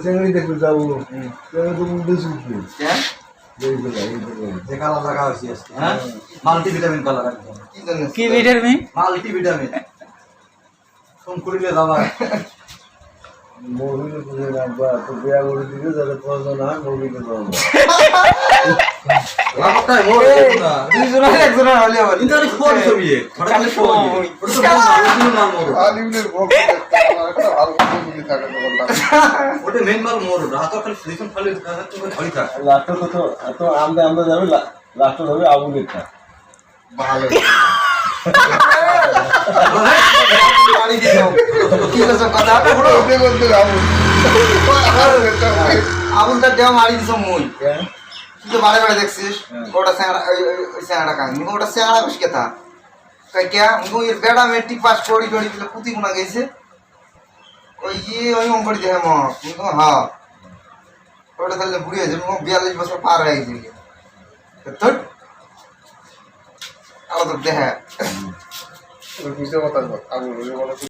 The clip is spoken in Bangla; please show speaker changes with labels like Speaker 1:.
Speaker 1: চেঙ্গি দেখতে যাবো তো মুন্ডে শুকনো
Speaker 2: যে কালার লাগা হয়েছে হ্যাঁ মাল্টিভিটামিন কালার একদম
Speaker 3: কি ভিটামিন?
Speaker 2: মাল্টিভিটামিন ফোন করিলে যাবা
Speaker 1: মহিলা পুজো রাখবা তো বিয়া করে দিলে যাতে প্রয়োজন হয় মহিলাকে যাবো
Speaker 2: লাভটাই মোর না
Speaker 3: দুইজনের একজনের হলে আবার
Speaker 2: কিন্তু আরে ফোন ছবি হঠাৎ ফোন ওটা তো মাল নাম মোর
Speaker 4: আলিমের ভোগ একটা ভালো করে থাকে দোকানটা
Speaker 2: ওটা মেন মাল মোর হাতে খালি ফ্রিজন খালি তুমি ধরি থাক
Speaker 1: লাস্টটা তো এত আমরা যাবে লাস্টটা যাবে আবুলেরটা
Speaker 4: ভালো
Speaker 2: পানি দিয়ে দাও
Speaker 3: কি কথা কথা আপনি বড়
Speaker 4: ওকে বলতে আবু
Speaker 3: আবুলটা দেওয়া মারি দিছ মই তুই তো বারে বারে দেখছিস ওটা স্যাংড়া ওই স্যাংড়া কান ওটা স্যাংড়া বেশ কেতা কই কে মুগো এর বেড়া মেট্রিক পাস করি করি দিলে পুতি গুনা গেছে ওই ওই অঙ্কড়ি দেখে ম মুগো হ্যাঁ ওটা তাহলে বুড়ি হয়েছে মুগো 42 বছর পার হয়ে গেছে তো আলো তো দেখে
Speaker 4: বুঝতে কথা আবু বলে